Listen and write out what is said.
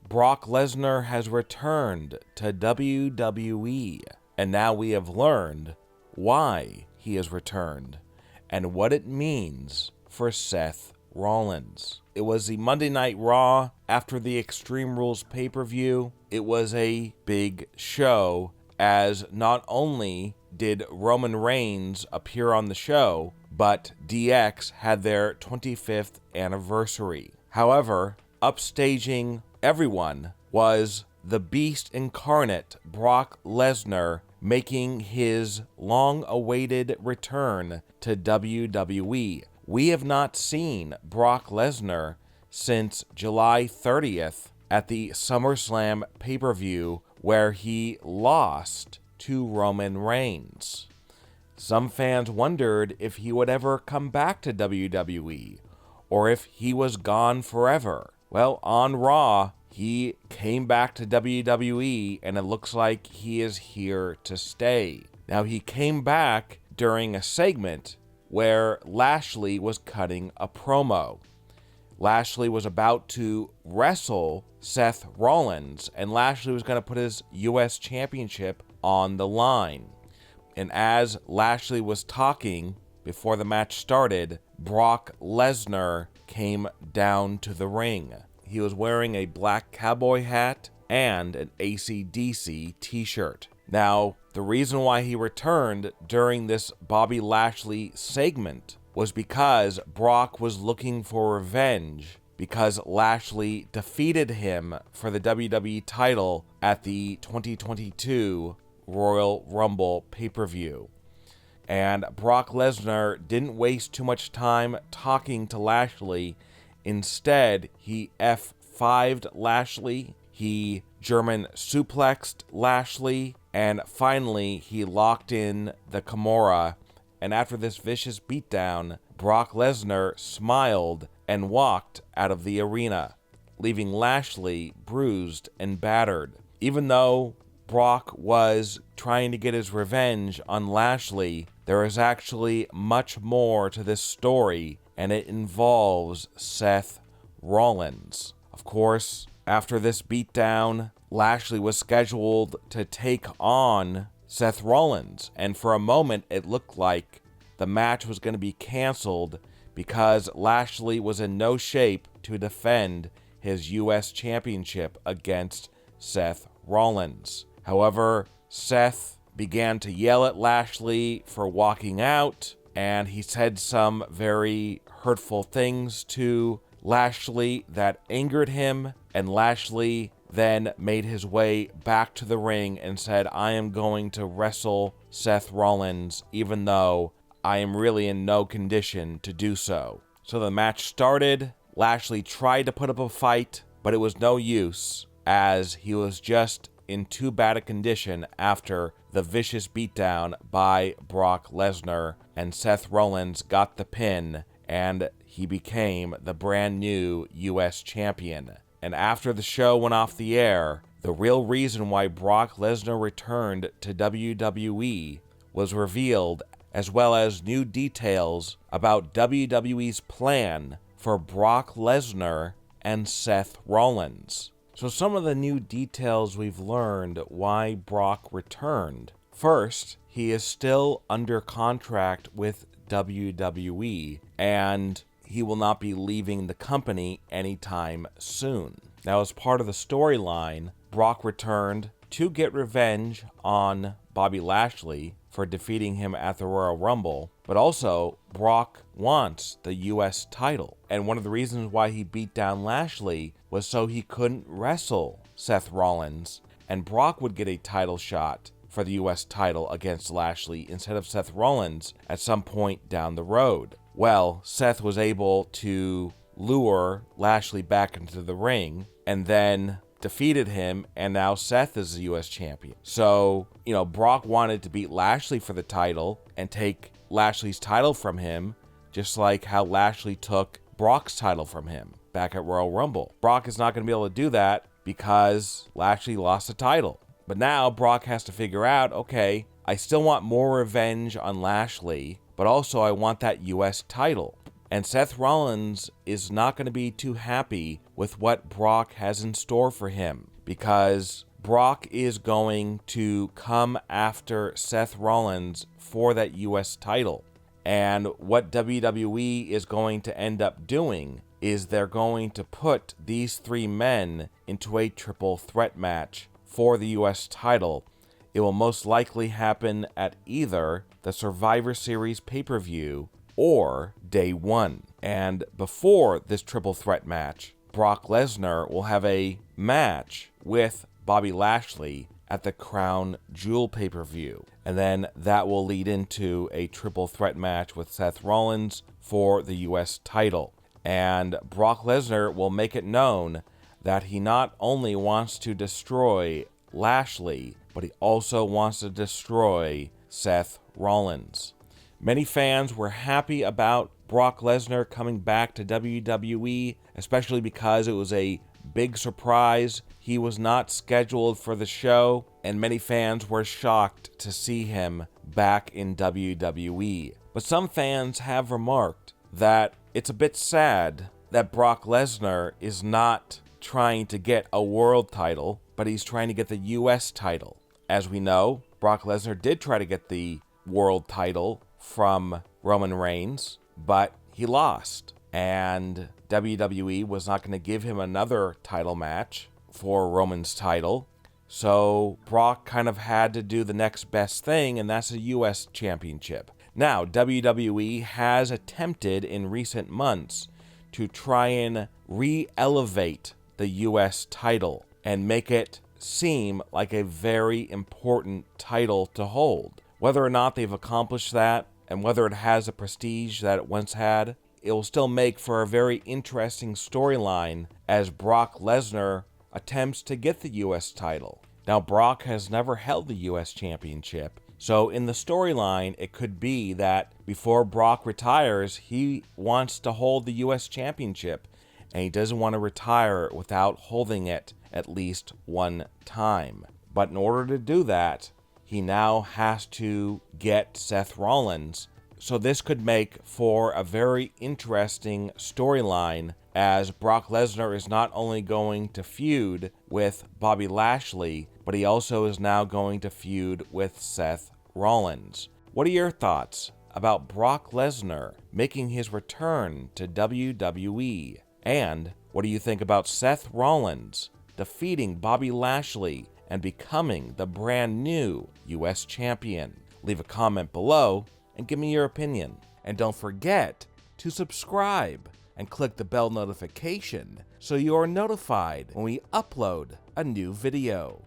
Brock Lesnar has returned to WWE, and now we have learned why he has returned and what it means for Seth Rollins. It was the Monday Night Raw after the Extreme Rules pay-per-view. It was a big show, as not only did Roman Reigns appear on the show, but DX had their 25th anniversary. However, upstaging everyone was the Beast incarnate, Brock Lesnar, making his long-awaited return to WWE. We have not seen Brock Lesnar since July 30th at the SummerSlam pay-per-view, where he lost to Roman Reigns. Some fans wondered if he would ever come back to WWE, or if he was gone forever. Well, on Raw, he came back to WWE, and it looks like he is here to stay. Now, he came back during a segment where Lashley was cutting a promo. Lashley was about to wrestle Seth Rollins, and Lashley was going to put his US Championship on the line. And as Lashley was talking before the match started, Brock Lesnar came down to the ring. He was wearing a black cowboy hat and an AC/DC t-shirt. Now, the reason why he returned during this Bobby Lashley segment was because Brock was looking for revenge because Lashley defeated him for the WWE title at the 2022 Royal Rumble pay-per-view. And Brock Lesnar didn't waste too much time talking to Lashley. Instead, he F5'd Lashley, he German suplexed Lashley, and finally he locked in the Kimura. And after this vicious beatdown, Brock Lesnar smiled and walked out of the arena, leaving Lashley bruised and battered. Even though Brock was trying to get his revenge on Lashley, there is actually much more to this story, and it involves Seth Rollins. Of course, after this beatdown, Lashley was scheduled to take on Seth Rollins, and for a moment it looked like the match was going to be canceled because Lashley was in no shape to defend his US Championship against Seth Rollins. However, Seth began to yell at Lashley for walking out, and he said some very hurtful things to Lashley that angered him, and Lashley then made his way back to the ring and said, "I am going to wrestle Seth Rollins, even though I am really in no condition to do so." So the match started. Lashley tried to put up a fight, but it was no use, as he was just in too bad a condition after the vicious beatdown by Brock Lesnar, and Seth Rollins got the pin, and he became the brand new US champion. And after the show went off the air, the real reason why Brock Lesnar returned to WWE was revealed, as well as new details about WWE's plan for Brock Lesnar and Seth Rollins. So some of the new details we've learned why Brock returned. First, he is still under contract with WWE, and he will not be leaving the company anytime soon. Now, as part of the storyline, Brock returned to get revenge on Bobby Lashley for defeating him at the Royal Rumble, but also Brock wants the US title. And one of the reasons why he beat down Lashley was so he couldn't wrestle Seth Rollins, and Brock would get a title shot for the US title against Lashley instead of Seth Rollins at some point down the road. Well, Seth was able to lure Lashley back into the ring and then defeated him, and now Seth is the US champion. So, Brock wanted to beat Lashley for the title and take Lashley's title from him, just like how Lashley took Brock's title from him back at Royal Rumble. Brock is not going to be able to do that because Lashley lost the title. But now Brock has to figure out, okay, I still want more revenge on Lashley, but also I want that US title. And Seth Rollins is not going to be too happy with what Brock has in store for him, because Brock is going to come after Seth Rollins for that US title. And what WWE is going to end up doing is they're going to put these three men into a triple threat match for the US title. It will most likely happen at either the Survivor Series pay-per-view or Day 1. And before this triple threat match, Brock Lesnar will have a match with Bobby Lashley at the Crown Jewel pay-per-view. And then that will lead into a triple threat match with Seth Rollins for the US title. And Brock Lesnar will make it known that he not only wants to destroy Lashley, but he also wants to destroy Seth Rollins. Many fans were happy about Brock Lesnar coming back to WWE, especially because it was a big surprise. He was not scheduled for the show, and many fans were shocked to see him back in WWE. But some fans have remarked that it's a bit sad that Brock Lesnar is not trying to get a world title, but he's trying to get the US title. As we know, Brock Lesnar did try to get the world title from Roman Reigns, but he lost. And WWE was not going to give him another title match for Roman's title. So Brock kind of had to do the next best thing, and that's a US Championship. Now, WWE has attempted in recent months to try and re-elevate the US title and make it seem like a very important title to hold. Whether or not they've accomplished that, and whether it has the prestige that it once had, it will still make for a very interesting storyline as Brock Lesnar attempts to get the US title. Now, Brock has never held the US Championship, so in the storyline, it could be that before Brock retires, he wants to hold the US Championship, and he doesn't want to retire without holding it at least one time. But in order to do that, he now has to get Seth Rollins. So this could make for a very interesting storyline, as Brock Lesnar is not only going to feud with Bobby Lashley, but he also is now going to feud with Seth Rollins. What are your thoughts about Brock Lesnar making his return to WWE? And what do you think about Seth Rollins defeating Bobby Lashley and becoming the brand new US Champion? Leave a comment below and give me your opinion. And don't forget to subscribe and click the bell notification so you are notified when we upload a new video.